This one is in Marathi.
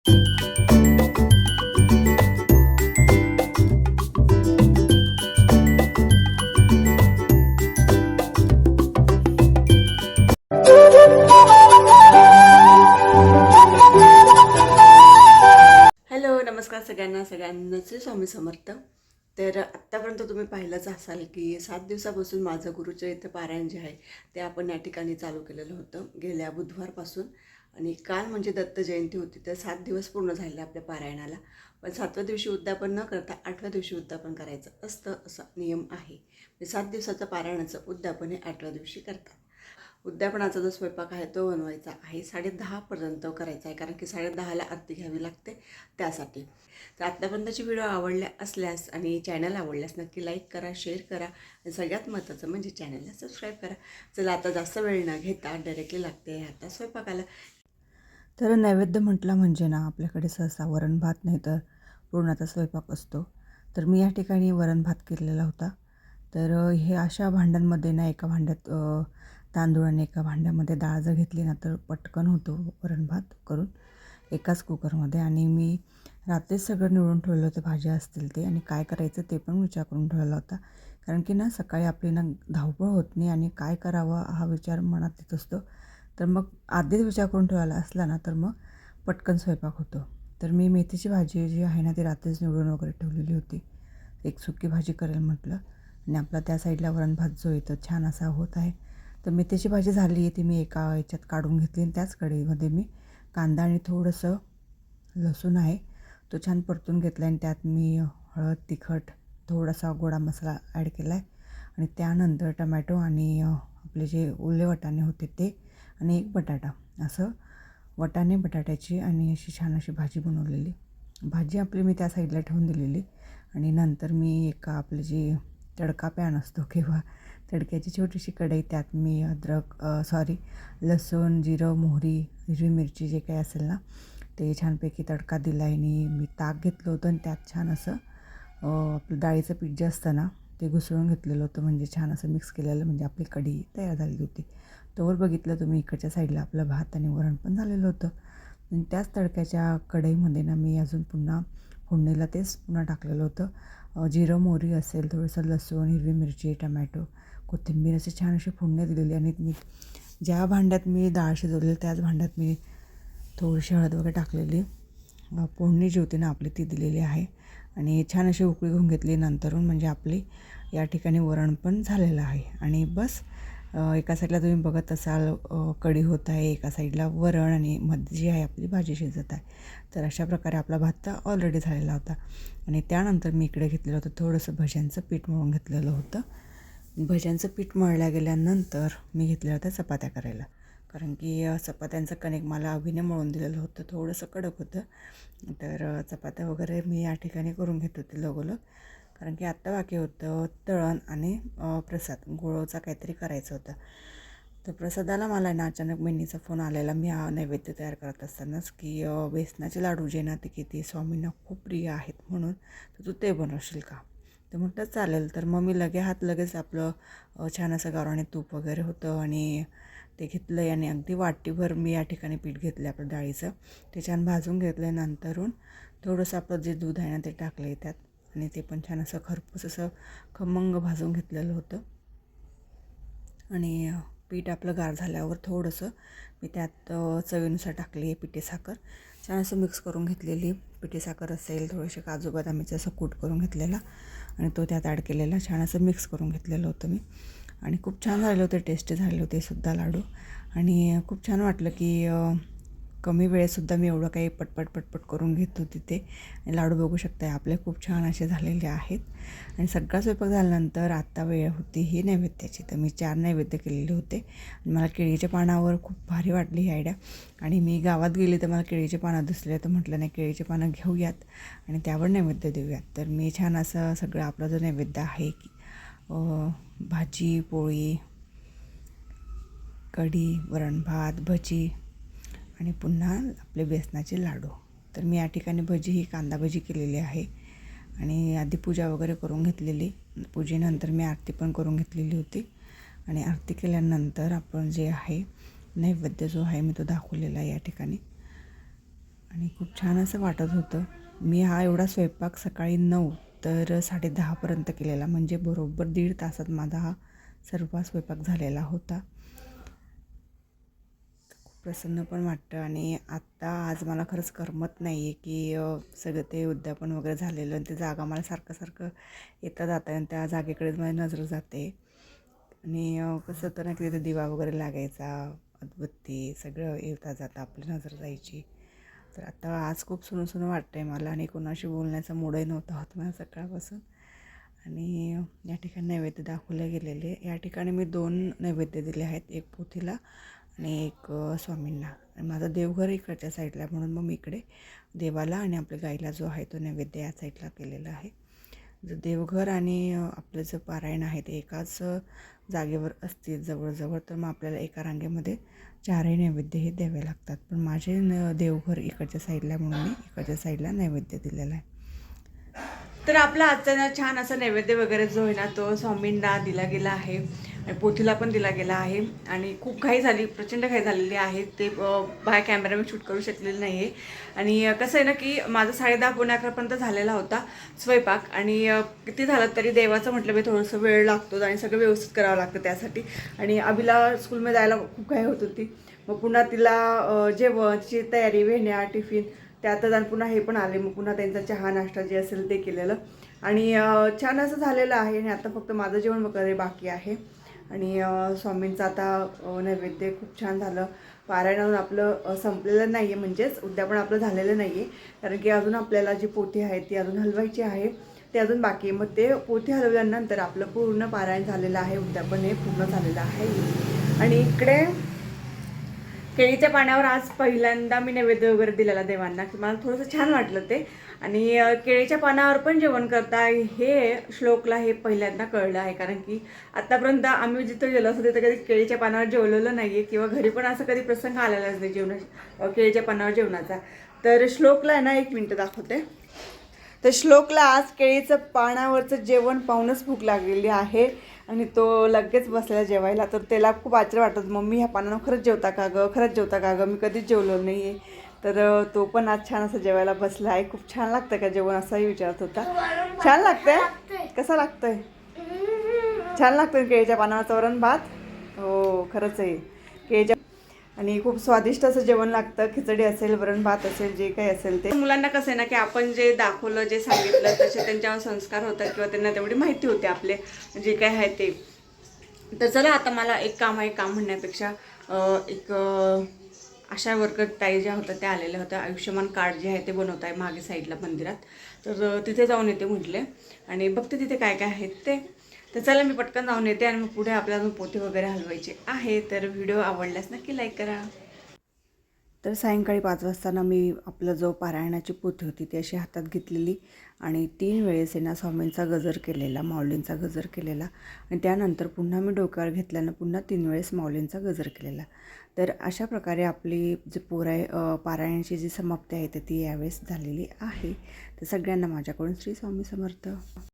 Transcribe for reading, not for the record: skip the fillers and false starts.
हॅलो, नमस्कार सगळ्यांचे स्वामी समर्थ. तर आत्तापर्यंत तुम्ही पाहिलंच असाल की 7 दिवसापासून माझं गुरुचरित्र पारायण जे आहे ते आपण या ठिकाणी चालू केलेलं होतं गेल्या बुधवारपासून. आणि काल म्हणजे दत्त जयंती होती, तर 7 दिवस पूर्ण झाले आपल्या पारायणाला. पण 7व्या दिवशी उद्यापन न करता 8व्या दिवशी उद्यापन करायचं असतं, असा नियम आहे. 7 दिवसाचं पारायणाचं उद्यापन हे 8व्या दिवशी करतात. उद्यापनाचा जो स्वयंपाक आहे तो बनवायचा आहे 10:30पर्यंत करायचा आहे, कारण की 10:30ला आरती घ्यावी लागते त्यासाठी. तर आत्तापर्यंतची व्हिडिओ आवडल्या असल्यास आणि चॅनल आवडल्यास नक्की लाईक करा, शेअर करा आणि सगळ्यात महत्त्वाचं म्हणजे चॅनलला सबस्क्राईब करा. चला, आता जास्त वेळ न घेता डायरेक्टली लागते आता स्वयंपाकाला. तर नैवेद्य म्हटला म्हणजे ना आपल्याकडे सहसा वरण भात नाही तर पुरणाचा स्वयंपाक असतो. तर मी या ठिकाणी वरण भात केलेला होता. तर हे अशा भांड्यांमध्ये ना, एका भांड्यात तांदूळ आणि एका भांड्यामध्ये डाळ जर घेतली ना तर पटकन होतो वरण भात करून एकाच कुकरमध्ये. आणि मी रात्रीच सगळं निवडून ठेवलं होतं, भाज्या असतील ते आणि काय करायचं ते पण विचार करून ठेवला होता. कारण की ना सकाळी आपली ना धावपळ होत नाही आणि काय करावं हा विचार मनात येत असतो. तर मग आधीच विचार करून ठेवायला असला ना तर मग पटकन स्वयंपाक होतो. तर मी मेथीची भाजी जी आहे ना ती रात्रीच निवडून वगैरे ठेवलेली होती. एक सुकी भाजी करेल म्हटलं आणि आपला त्या साईडला वरण भात जो येतो छान असा होत आहे. तर मेथीची भाजी झाली आहे, ती मी एका ह्याच्यात काढून घेतली आणि त्याच कढईमध्ये मी कांदा आणि थोडंसं लसूण आहे तो छान परतून घेतला आणि त्यात मी हळद, तिखट, थोडासा गोडा मसाला ॲड केला आहे आणि त्यानंतर टमॅटो आणि आपले जे ओले वाटाणे होते ते आणि एक बटाटा, असं वाटाणे बटाट्याची आणि अशी छान अशी भाजी बनवलेली. भाजी आपली मी त्या साईडला ठेवून दिलेली आणि नंतर मी एका आपलं जे तडका पॅन असतो किंवा तडक्याची छोटीशी कढई, त्यात मी लसूण, जिरं, मोहरी, हिरवी मिरची जे काही असेल ना ते छानपैकी तडका दिला आणि मी ताक घेतलं होतं आणि त्यात छान असं आपलं डाळीचं पीठ जे असतं ना ते घुसळून घेतलेलं होतं, म्हणजे छान असं मिक्स केलेलं, म्हणजे आपली कढी तयार झालेली होती. तोवर बघितलं तुम्ही इकडच्या साईडला आपलं भात आणि वरण पण झालेलं होतं. आणि त्याच तडक्याच्या कढईमध्ये ना मी अजून पुन्हा फोडणीला तेच पुन्हा टाकलेलं होतं. जिरं, मोहरी असेल, थोडंसं लसूण, हिरवी मिरची, टमॅटो, कोथिंबीर अशी छान अशी फोडणी दिलेली आणि मी ज्या भांड्यात मी डाळ शिजवलेली त्याच भांड्यात मी थोडीशी हळद वगैरे टाकलेली फोडणी जी होती ना आपली ती दिलेली आहे आणि छान अशी उकळी घेऊन घेतली नंतरून, म्हणजे आपली या ठिकाणी वरण पण झालेलं आहे. आणि बस एका साईडला तुम्ही बघत असाल कढी होत आहे, एका साईडला वरण आणि मध्ये जी आहे आपली भाजी शिजत आहे. तर अशा प्रकारे आपला भात ऑलरेडी झालेला होता. आणि त्यानंतर मी इकडे घेतलेलं होतं थोडंसं भज्यांचं पीठ मळून घेतलेलं होतं. भज्यांचं पीठ मळल्या गेल्यानंतर मी घेतल्या होत्या चपात्या करायला, कारण की चपात्यांचं कणिक मला अभिने मळून दिलेलं होतं, थोडंसं कडक होतं. तर चपात्या वगैरे मी या ठिकाणी करून घेत होते लगोलग, कारण की आत्ता बाकी होतं तळण आणि प्रसाद गुळचा काहीतरी करायचं होतं. तर प्रसादाला मला ना अचानक बहिणीचा फोन आलेला, मी हा नैवेद्य तयार करत असतानाच, की बेसनाचे लाडू जे ना ते किती स्वामींना खूप प्रिय आहेत म्हणून, तर तू ते बनवशील का? तर म्हटलं चालेल. तर मग मी लगेच आपलं छान असं गावरानी तूप वगैरे होतं आणि ते घेतलं आणि अगदी वाटीभर मी या ठिकाणी पीठ घेतलं आपलं डाळीचं, ते छान भाजून घेतलं. नंतरून थोडंसं आपलं जे दूध आहे ना ते टाकलं त्यात आणि ते पण छान असं खरपूस असं खमंग भाजून घेतलेलं होतं. आणि पीठ आपलं गार झाल्यावर थोडंसं मी त्यात चवीनुसार टाकली पिठी साखर, छान असं मिक्स करून घेतलेली. पिठी साखर असेल, थोडेसे काजू बदामीचं असं कूट करून घेतलेला आणि तो त्यात ॲड केलेला, छान असं मिक्स करून घेतलेलं होतं मी. आणि खूप छान झाले होते, टेस्टी झाले होते सुद्धा लाडू. आणि खूप छान वाटलं की कमी वेळेतसुद्धा मी एवढं काही पटपट करून घेत होते ते. आणि लाडू बघू शकताय आपले खूप छान असे झालेले आहेत. आणि सगळा स्वयंपाक झाल्यानंतर आत्ता वेळ होती ही नैवेद्याची, तर मी 4 नैवेद्य केलेले होते. आणि मला केळीच्या पानावर खूप भारी वाटली ही आयडिया. आणि मी गावात गेली तर मला केळीचे पानं दिसले, तर म्हटलं नाही, केळीचे पानं घेऊयात आणि त्यावर नैवेद्य देऊयात. तर मी छान असं सगळं आपला जो नैवेद्य आहे की भाजी, पोळी, कढी, वरण भात, भजी आणि पुन्हा आपले बेसनाचे लाडू. तर मी या ठिकाणी भजी ही कांदा भजी केलेली आहे आणि आधी पूजा वगैरे करून घेतलेली. पूजेनंतर मी आरती पण करून घेतलेली होती आणि आरती केल्यानंतर आपण जे आहे नैवेद्य जो आहे मी तो दाखवलेला आहे या ठिकाणी. आणि खूप छान असं वाटत होतं. मी हा एवढा स्वयंपाक सकाळी 9 तर 10:30पर्यंत केलेला, म्हणजे बरोबर 1.5 तासात माझा हा सर्व स्वयंपाक झालेला होता. खूप प्रसन्न पण वाटतं. आणि आत्ता आज मला खरंच करमत नाही आहे की सगळं ते उद्यापन वगैरे झालेलं आणि ते जागा मला सारखं सारखं येता जातं आणि त्या जागेकडेच माझी नजर जाते. आणि कसं होतं ना की तिथे दिवा वगैरे लागायचा, अगरबत्ती सगळं येता जाता आपली नजर जायची. तर आता आज खूप सुनं वाटतं आहे मला आणि कोणाशी बोलण्याचा मूडही नव्हता होत मला सकाळपासून. आणि या ठिकाणी नैवेद्य दाखवले गेलेले. या ठिकाणी मी 2 नैवेद्य दिले आहेत, एक पोथीला आणि एक स्वामींना. आणि माझं देवघर इकडच्या साईडला आहे, म्हणून मग मी इकडे देवाला आणि आपल्या गाईला जो आहे तो नैवेद्य या साईडला केलेला आहे. जर देवघर आणि आपलं जे पारायण आहे ते एकाच जागेवर असतील जवळजवळ, तर मग आपल्याला एका रांगेमध्ये 4ही नैवेद्य हे द्यावे लागतात. पण माझे देवघर इकडच्या साईडला म्हणून मी इकडच्या साईडला नैवेद्य दिलेला आहे. तर आपला आजचा ना छान असा नैवेद्य वगैरे जो आहे ना तो स्वामींना दिला गेला आहे आणि पोथीला पण दिला गेला आहे. आणि खूप घाई झाली, प्रचंड घाई झालेली आहे. ते बाहेर कॅमेरा मी शूट करू शकलेलं नाही आहे. आणि कसं आहे ना की माझा 10:30-11:30पर्यंत झालेला होता स्वयंपाक. आणि किती झालं तरी देवाचं म्हटलं मी थोडंसं वेळ लागतो आणि सगळं व्यवस्थित करावं लागतं त्यासाठी. आणि अभिला स्कूलमध्ये जायला खूप घाई होत होती. मग पुन्हा तिला जेवणची तयारी, वेण्या, टिफिन त्यातच आणि पुन्हा हे पण आले. मग पुन्हा त्यांचा चहा नाश्ता जे असेल ते केलेलं आणि छान असं झालेलं आहे. आणि आता फक्त माझं जेवण वगैरे बाकी आहे. आणि स्वामींचं आता नैवेद्य खूप छान झालं. पारायण आपलं संपलेलं नाही आहे, म्हणजेच उद्यापन आपलं झालेलं नाही आहे, कारण की अजून आपल्याला जी पोथी आहे ती अजून हलवायची आहे, ते अजून बाकी आहे. मग ते पोथी हलवल्यानंतर आपलं पूर्ण पारायण झालेलं आहे, उद्यापन हे पूर्ण झालेलं आहे. आणि इकडे केळीच्या पाण्यावर आज पहिल्यांदा मी नैवेद्य वगैरे दिलेला देवांना, की मला थोडंसं छान वाटलं ते. आणि केळीच्या पानावर पण जेवण करता हे श्लोकला हे पहिल्यांदा कळलं आहे, कारण की आत्तापर्यंत आम्ही जिथं गेलो असतो तिथं कधी केळीच्या पानावर जेवलेलं नाही आहे किंवा घरी पण असं कधी प्रसंग आलेलाच नाही केळीच्या पानावर जेवणाचा. तर श्लोकला आहे ना 1 मिनिट दाखवते. तर श्लोकला आज केळीचं पानावरचं जेवण पाहूनच भूक लागलेली आहे आणि तो लगेच बसला जेवायला. तर त्याला खूप आश्चर्य वाटत, मम्मी ह्या पानावर खरंच जेवता का गं, खरंच जेवता का गं, मी कधीच जेवलो नाही आहे. तर तो पण आज छान असं जेवायला बसला आहे. खूप छान लागतं का जेवण असाही विचारत होता. छान लागतंय, कसं लागतंय? छान लागतं केळीच्या पानावरचं वरण भात. हो खरंच आहे केळीच्या. आणि खूप स्वादिष्ट असं जेवण लागतं. खिचडी असेल, वरण भात असेल, जे काही असेल ते. मुलांना कसं आहे ना की आपण जे दाखवलं, जे सांगितलं तसे त्यांच्यावर संस्कार होतात किंवा त्यांना तेवढी माहिती होते आपले जे काय आहे ते. तर चला आता मला एक काम आहे, काम म्हणण्यापेक्षा एक आशा वर्कर ताई ज्या होत्या त्या आलेल्या होत्या. आयुष्यमान कार्ड जे आहे ते बनवत आहे मागे साईडला मंदिरात. तर तिथे जाऊन येते म्हटले आणि बघते तिथे काय काय आहेत ते. तर चला मी पटकन जाऊन येते आणि मग पुढे आपल्याला अजून पोते वगैरे हलवायचे आहे. तर व्हिडिओ आवडल्यास नक्की लाईक करा. तर सायंकाळी 5 वाजता मी आपलं जो पारायणाची पोथी होती ती अशी हातात घेतलेली आणि 3 वेळेस ना स्वामींचा गजर केलेला, माऊलींचा गजर केलेला आणि त्यानंतर पुन्हा मी डोक्यावर घेतल्यानं पुन्हा 3 वेळेस माऊलींचा गजर केलेला. तर अशा प्रकारे आपली जी पारायणाची जी समाप्ती आहे ती यावेळेस झालेली आहे. तर सगळ्यांना माझ्याकडून श्री स्वामी समर्थ.